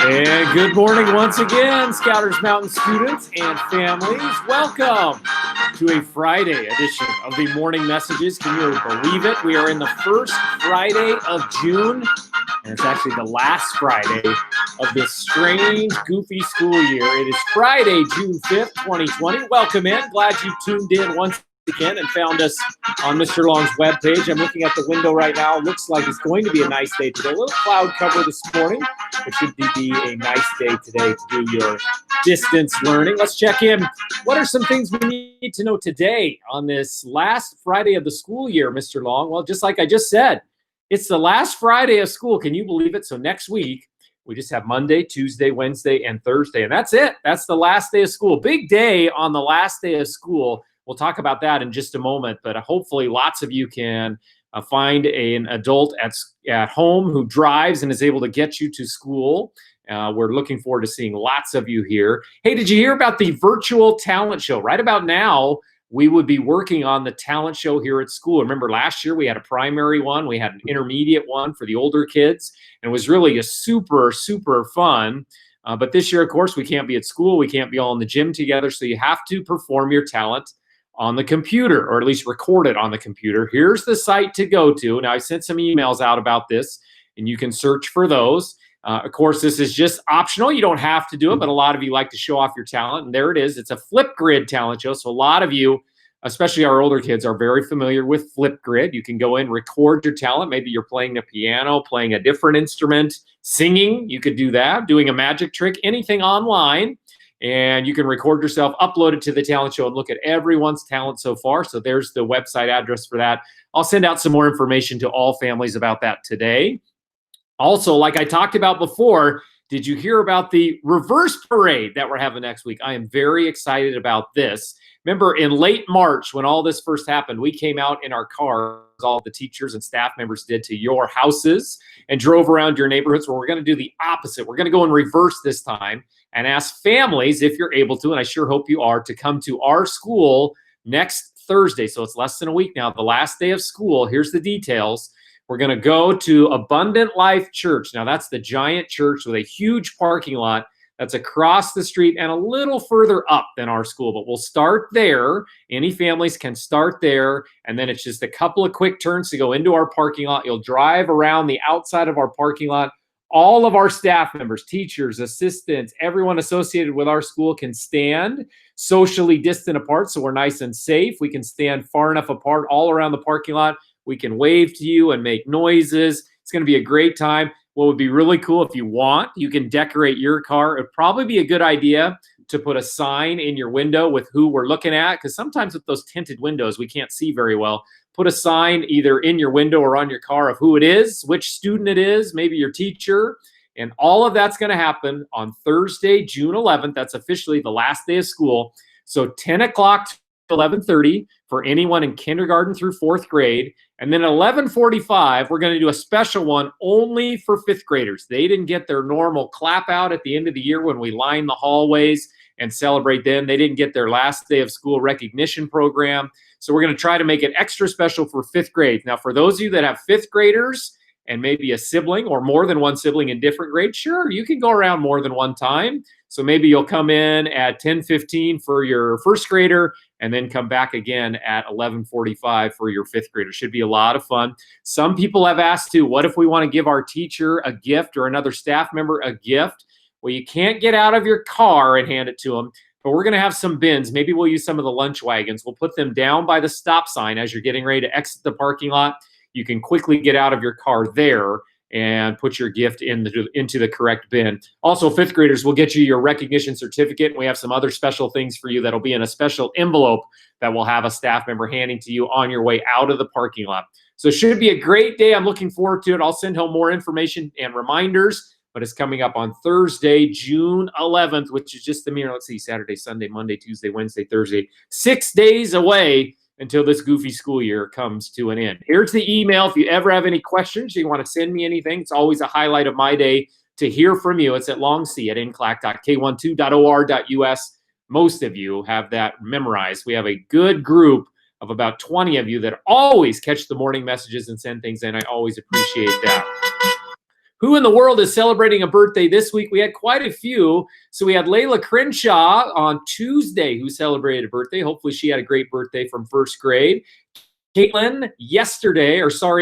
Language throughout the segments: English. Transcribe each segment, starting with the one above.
And good morning once again, Scouters Mountain students and families. Welcome to a Friday edition of the Morning Messages. Can you believe it? We are in the first Friday of June, and it's actually the last Friday of this strange, goofy school year. It is Friday, June 5th, 2020. Welcome in. Glad you tuned in once again and found us on Mr. Long's webpage. I'm looking at the window right now. It looks like it's going to be a nice day today. A little cloud cover this morning. It should be a nice day today to do your distance learning. Let's check in. What are some things we need to know today on this last Friday of the school year, Mr. Long? Well, just like I just said, it's the last Friday of school. Can you believe it? So next week, we just have Monday, Tuesday, Wednesday, and Thursday. And that's it. That's the last day of school. Big day on the last day of school. We'll talk about that in just a moment, but hopefully lots of you can find an adult at home who drives and is able to get you to school. We're looking forward to seeing lots of you here. Hey, did you hear about the virtual talent show? Right about now, we would be working on the talent show here at school. Remember last year we had a primary one, we had an intermediate one for the older kids, and it was really a super, super fun. But this year, of course, we can't be at school. We can't be all in the gym together, so you have to perform your talent on the computer, or at least record it on the computer. Here's the site to go to. Now, I sent some emails out about this, and you can search for those. Of course, this is just optional. You don't have to do it, but a lot of you like to show off your talent, and there it is. It's a Flipgrid talent show, so a lot of you, especially our older kids, are very familiar with Flipgrid. You can go in, record your talent. Maybe you're playing the piano, playing a different instrument, singing. You could do that, doing a magic trick, anything online. And you can record yourself, upload it to the talent show, and look at everyone's talent so far. So there's the website address for that. I'll send out some more information to all families about that today. Also, like I talked about before, did you hear about the reverse parade that we're having next week? I am very excited about this. Remember, in late March, when all this first happened, we came out in our cars, all the teachers and staff members did, to your houses and drove around your neighborhoods. Well, we're going to do the opposite. We're going to go in reverse this time and ask families, if you're able to, and I sure hope you are, to come to our school next Thursday. So it's less than a week now, the last day of school. Here's the details. We're going to go to Abundant Life Church. Now, that's the giant church with a huge parking lot that's across the street and a little further up than our school, but we'll start there. Any families can start there, and then it's just a couple of quick turns to go into our parking lot. You'll drive around the outside of our parking lot. All of our staff members, teachers, assistants, everyone associated with our school can stand socially distant apart, so we're nice and safe. We can stand far enough apart all around the parking lot. We can wave to you and make noises. It's going to be a great time. What would be really cool, if you want, you can decorate your car. It'd probably be a good idea to put a sign in your window with who we're looking at, because sometimes with those tinted windows, we can't see very well. Put a sign either in your window or on your car of who it is, which student it is, maybe your teacher. And all of that's going to happen on Thursday, June 11th. That's officially the last day of school. So 10 o'clock to 11:30 for anyone in kindergarten through fourth grade. And then at 11:45, we're going to do a special one only for fifth graders. They didn't get their normal clap out at the end of the year when we line the hallways and celebrate them. They didn't get their last day of school recognition program. So we're going to try to make it extra special for fifth grade. Now, for those of you that have fifth graders and maybe a sibling or more than one sibling in different grades, sure, you can go around more than one time. So maybe you'll come in at 10:15 for your first grader and then come back again at 11:45 for your fifth grader. Should be a lot of fun. Some people have asked too, what if we want to give our teacher a gift or another staff member a gift? Well, you can't get out of your car and hand it to them, but we're going to have some bins. Maybe we'll use some of the lunch wagons. We'll put them down by the stop sign as you're getting ready to exit the parking lot. You can quickly get out of your car there and put your gift into the correct bin. Also, fifth graders will get you your recognition certificate. And we have some other special things for you that'll be in a special envelope that we'll have a staff member handing to you on your way out of the parking lot. So it should be a great day. I'm looking forward to it. I'll send home more information and reminders, but it's coming up on Thursday, June 11th, which is just a mere, let's see, Saturday, Sunday, Monday, Tuesday, Wednesday, Thursday, 6 days away until this goofy school year comes to an end. Here's the email. If you ever have any questions, you want to send me anything, it's always a highlight of my day to hear from you. It's at longc@nclac.k12.or.us. Most of you have that memorized. We have a good group of about 20 of you that always catch the morning messages and send things in. I always appreciate that. Who in the world is celebrating a birthday this week? We had quite a few. So we had Layla Crenshaw on Tuesday who celebrated a birthday. Hopefully she had a great birthday from first grade. Caitlin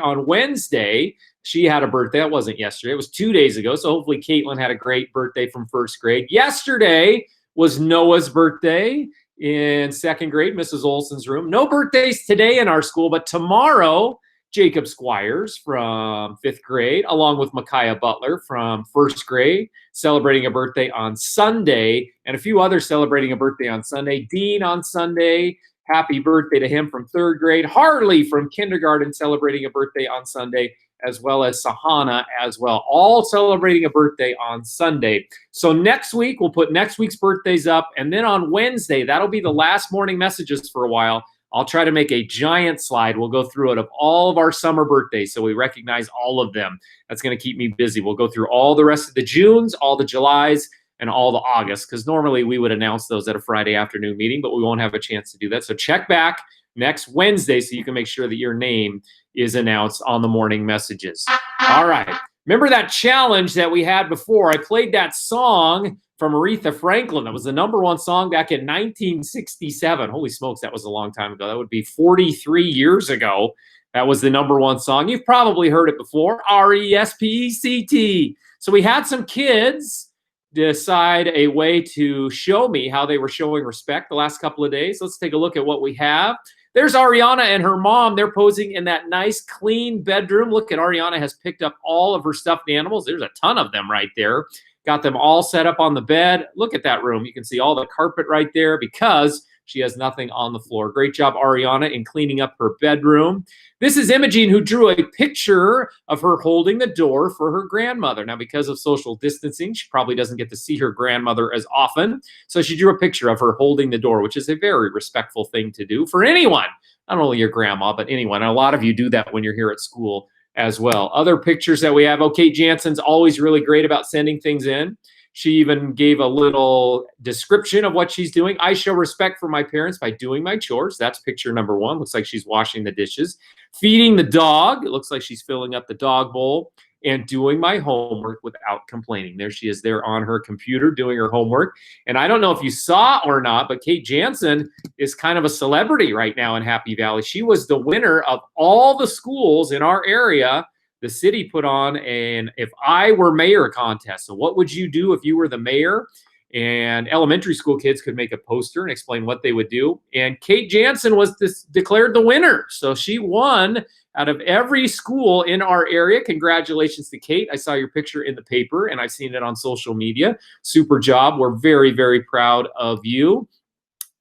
on Wednesday, she had a birthday. That wasn't yesterday. It was 2 days ago. So hopefully Caitlin had a great birthday from first grade. Yesterday was Noah's birthday in second grade, Mrs. Olson's room. No birthdays today in our school, but tomorrow, Jacob Squires from fifth grade, along with Micaiah Butler from first grade, celebrating a birthday on Sunday, and a few others celebrating a birthday on Sunday. Dean on Sunday, happy birthday to him from third grade. Harley from kindergarten celebrating a birthday on Sunday, as well as Sahana as well, all celebrating a birthday on Sunday. So next week, we'll put next week's birthdays up, and then on Wednesday, that'll be the last morning messages for a while. I'll try to make a giant slide. We'll go through it of all of our summer birthdays so we recognize all of them. That's going to keep me busy. We'll go through all the rest of the Junes, all the Julys, and all the Augusts, because normally we would announce those at a Friday afternoon meeting, but we won't have a chance to do that. So check back next Wednesday so you can make sure that your name is announced on the morning messages. All right. Remember that challenge that we had before? I played that song from Aretha Franklin. That was the #1 song back in 1967. Holy smokes, that was a long time ago. That would be 43 years ago. That was the #1 song. You've probably heard it before, RESPECT. So we had some kids decide a way to show me how they were showing respect the last couple of days. Let's take a look at what we have. There's Ariana and her mom. They're posing in that nice, clean bedroom. Look at Ariana has picked up all of her stuffed animals. There's a ton of them right there. Got them all set up on the bed. Look at that room. You can see all the carpet right there because she has nothing on the floor. Great job, Ariana, in cleaning up her bedroom. This is Imogene, who drew a picture of her holding the door for her grandmother. Now, because of social distancing, she probably doesn't get to see her grandmother as often. So she drew a picture of her holding the door, which is a very respectful thing to do for anyone, not only your grandma, but anyone. And a lot of you do that when you're here at school as well. Other pictures that we have. Oh, Kate Jansen's always really great about sending things in. She even gave a little description of what she's doing. I show respect for my parents by doing my chores. That's picture #1. Looks like she's washing the dishes. Feeding the dog. It looks like she's filling up the dog bowl. And doing my homework without complaining. There she is there on her computer doing her homework. And I don't know if you saw or not, but Kate Jansen is kind of a celebrity right now in Happy Valley. She was the winner of all the schools in our area. The city put on an If I Were Mayor contest. So what would you do if you were the mayor? And elementary school kids could make a poster and explain what they would do. And Kate Jansen was declared the winner. So she won out of every school in our area. Congratulations to Kate. I saw your picture in the paper and I've seen it on social media. Super job. We're very, very proud of you.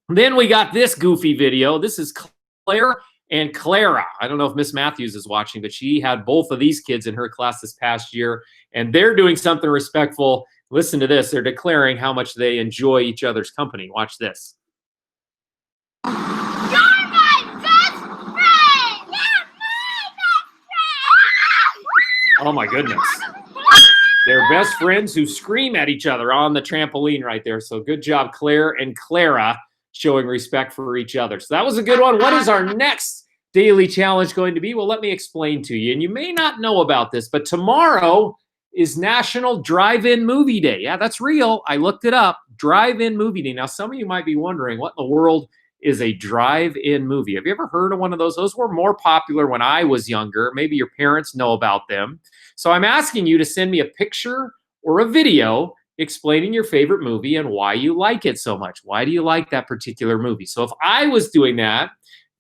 Then we got this goofy video. This is Claire and Clara. I don't know if Miss Matthews is watching, but she had both of these kids in her class this past year, and they're doing something respectful. Listen to this. They're declaring how much they enjoy each other's company. Watch this. You're my best friend! You're my best friend! Oh, my goodness. They're best friends who scream at each other on the trampoline right there. So good job, Claire and Clara, showing respect for each other. So that was a good one. What is our next daily challenge going to be? Well, let me explain to you. And you may not know about this, but tomorrow is National Drive-In Movie Day. Yeah, that's real. I looked it up. Drive-In Movie Day. Now, some of you might be wondering, what in the world is a drive-in movie? Have you ever heard of one of those? Those were more popular when I was younger. Maybe your parents know about them. So I'm asking you to send me a picture or a video explaining your favorite movie and why you like it so much. Why do you like that particular movie? So if I was doing that,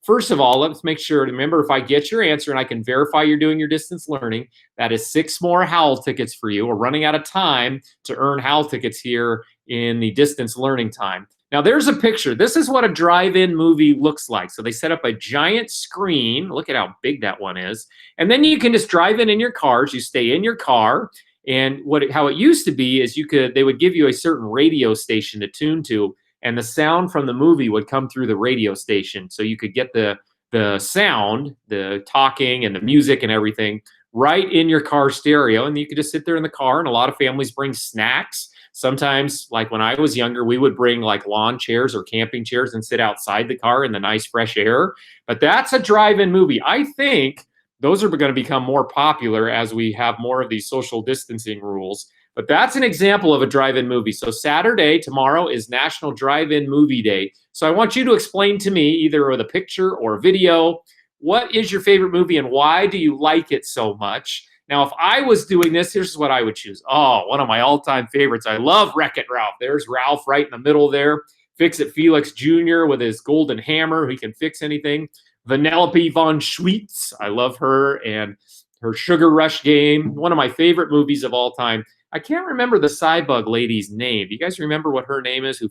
first of all, let's make sure to remember, if I get your answer and I can verify you're doing your distance learning, that is 6 more Howl tickets for you. We're running out of time to earn Howl tickets here in the distance learning time. Now, there's a picture. This is what a drive-in movie looks like. So they set up a giant screen. Look at how big that one is. And then you can just drive in your cars. You stay in your car. And how it used to be is they would give you a certain radio station to tune to, and the sound from the movie would come through the radio station. So you could get the sound, the talking and the music and everything right in your car stereo. And you could just sit there in the car, and a lot of families bring snacks. Sometimes, like when I was younger, we would bring like lawn chairs or camping chairs and sit outside the car in the nice fresh air. But that's a drive-in movie. I think those are going to become more popular as we have more of these social distancing rules. But that's an example of a drive-in movie. So Saturday, tomorrow, is National Drive-In Movie Day. So I want you to explain to me, either with a picture or a video, what is your favorite movie and why do you like it so much? Now, if I was doing this, here's what I would choose. Oh, one of my all-time favorites. I love Wreck-It Ralph. There's Ralph right in the middle there. Fix-It Felix Jr. with his golden hammer. He can fix anything. Vanellope von Schweetz. I love her and her Sugar Rush game. One of my favorite movies of all time. I can't remember the Cybug lady's name. Do you guys remember what her name is, who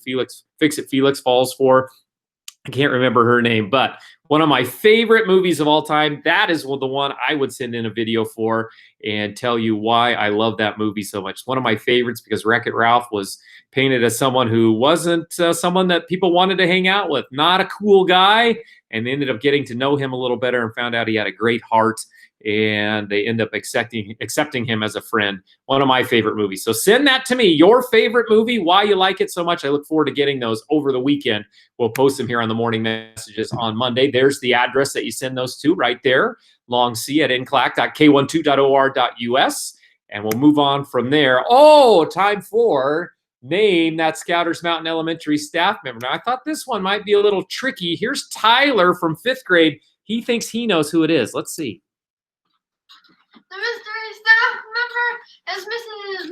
Fix-It Felix falls for? I can't remember her name, but one of my favorite movies of all time. That is the one I would send in a video for and tell you why I love that movie so much. It's one of my favorites because Wreck-It Ralph was painted as someone who wasn't someone that people wanted to hang out with, not a cool guy, and they ended up getting to know him a little better and found out he had a great heart, and they end up accepting him as a friend. One of my favorite movies. So send that to me, your favorite movie, why you like it so much. I look forward to getting those over the weekend. We'll post them here on the Morning Messages on Monday. There's the address that you send those to right there, long C at nclac.k12.or.us. And we'll move on from there. Oh, time for name that Scouters Mountain Elementary staff member. Now, I thought this one might be a little tricky. Here's Tyler from 5th grade. He thinks he knows who it is. Let's see. The mystery staff member is Mrs.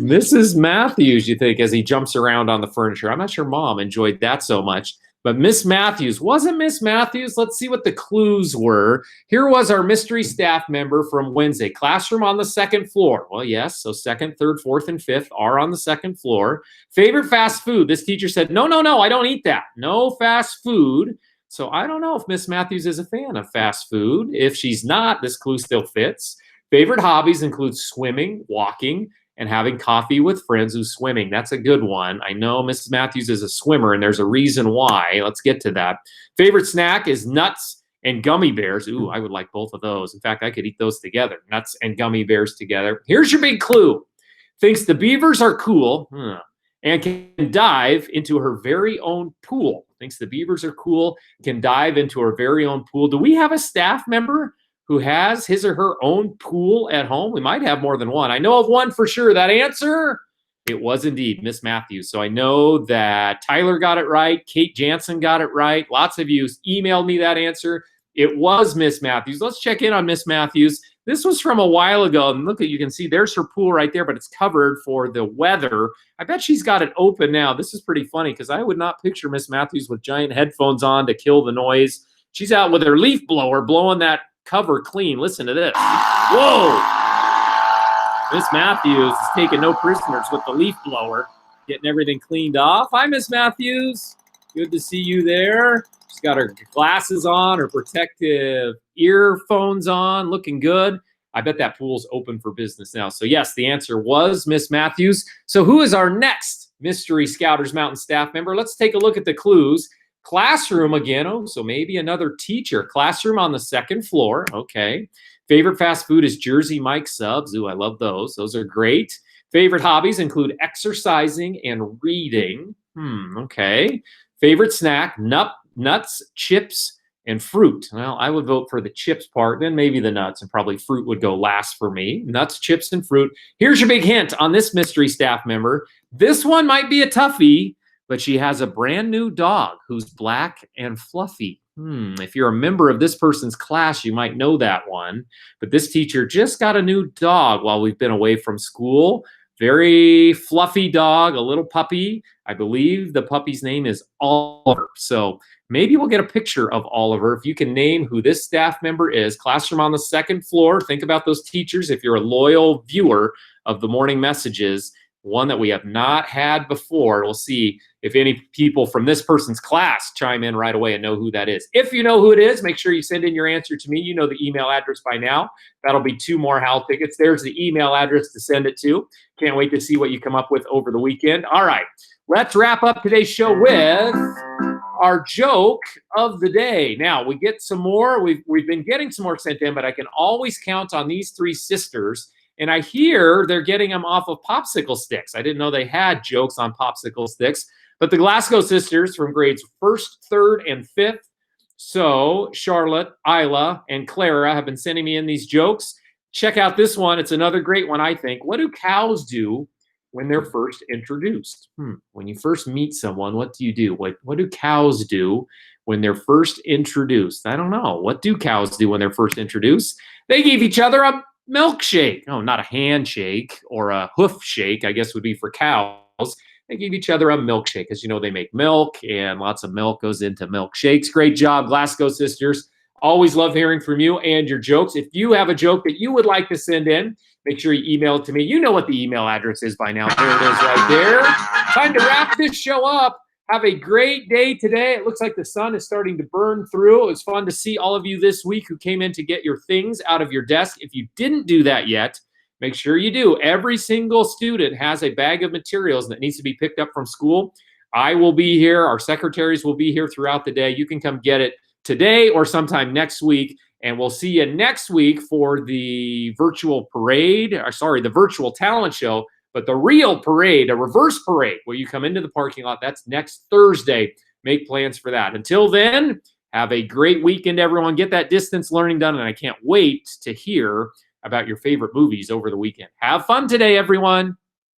Matthews. Mrs. Matthews, you think, as he jumps around on the furniture. I'm not sure Mom enjoyed that so much. But Miss Matthews, wasn't Miss Matthews? Let's see what the clues were. Here was our mystery staff member from Wednesday. Classroom on the 2nd floor. Well, yes, so 2nd, 3rd, 4th, and 5th are on the 2nd floor. Favorite fast food. This teacher said, no, I don't eat that. No fast food. So I don't know if Miss Matthews is a fan of fast food. If she's not, this clue still fits. Favorite hobbies include swimming, walking, and having coffee with friends who's swimming. That's a good one. I know Mrs. Matthews is a swimmer, and there's a reason why. Let's get to that. Favorite snack is nuts and gummy bears. Ooh, I would like both of those. In fact, I could eat those together, nuts and gummy bears together. Here's your big clue. Thinks the beavers are cool and can dive into her very own pool. Thinks the beavers are cool, can dive into her very own pool. Do we have a staff member who has his or her own pool at home? We might have more than one. I know of one for sure. That answer, it was indeed Miss Matthews. So I know that Tyler got it right. Kate Jansen got it right. Lots of you emailed me that answer. It was Miss Matthews. Let's check in on Miss Matthews. This was from a while ago, and look, you can see there's her pool right there, but it's covered for the weather. I bet she's got it open now. This is pretty funny because I would not picture Miss Matthews with giant headphones on to kill the noise. She's out with her leaf blower blowing that cover clean. Listen to this. Whoa! Miss Matthews is taking no prisoners with the leaf blower, getting everything cleaned off. Hi, Miss Matthews. Good to see you there. She's got her glasses on, her protective earphones on, looking good. I bet that pool's open for business now. So yes, the answer was Miss Matthews. So who is our next Mystery Scouters Mountain staff member? Let's take a look at the clues. Classroom again. Oh, so maybe another teacher. Classroom on the 2nd floor. Okay. Favorite fast food is Jersey Mike subs. Ooh, I love those. Those are great. Favorite hobbies include exercising and reading. Okay. Favorite snack, nuts, chips, and fruit. Well, I would vote for the chips part, then maybe the nuts, and probably fruit would go last for me. Nuts, chips, and fruit. Here's your big hint on this mystery staff member. This one might be a toughie, but she has a brand new dog who's black and fluffy. If you're a member of this person's class, you might know that one. But this teacher just got a new dog while we've been away from school. Very fluffy dog, a little puppy. I believe the puppy's name is Oliver. So maybe we'll get a picture of Oliver. If you can name who this staff member is. Classroom on the 2nd floor. Think about those teachers. If you're a loyal viewer of the Morning Messages, one that we have not had before. We'll see if any people from this person's class chime in right away and know who that is. If you know who it is, make sure you send in your answer to me. You know the email address by now. That'll be 2 more Howl tickets. There's the email address to send it to. Can't wait to see what you come up with over the weekend. All right, let's wrap up today's show with our joke of the day. Now, we get some more. We've been getting some more sent in, but I can always count on these 3 sisters. And I hear they're getting them off of popsicle sticks. I didn't know they had jokes on popsicle sticks. But the Glasgow sisters from grades 1st, 3rd, and 5th So Charlotte, Isla, and Clara have been sending me in these jokes. Check out this one. It's another great one, I think. What do cows do when they're first introduced? When you first meet someone, what do you do? What do cows do when they're first introduced? I don't know. What do cows do when they're first introduced? They give each other a milkshake. Oh, not a handshake or a hoof shake, I guess would be for cows. They give each other a milkshake because, they make milk and lots of milk goes into milkshakes. Great job, Glasgow sisters. Always love hearing from you and your jokes. If you have a joke that you would like to send in, make sure you email it to me. You know what the email address is by now. There it is right there. Time to wrap this show up. Have a great day today. It looks like the sun is starting to burn through. It was fun to see all of you this week who came in to get your things out of your desk. If you didn't do that yet, make sure you do. Every single student has a bag of materials that needs to be picked up from school. I will be here. Our secretaries will be here throughout the day. You can come get it today or sometime next week. And we'll see you next week for the virtual parade. The virtual talent show. But the real parade, a reverse parade, where you come into the parking lot, that's next Thursday. Make plans for that. Until then, have a great weekend, everyone. Get that distance learning done. And I can't wait to hear about your favorite movies over the weekend. Have fun today, everyone.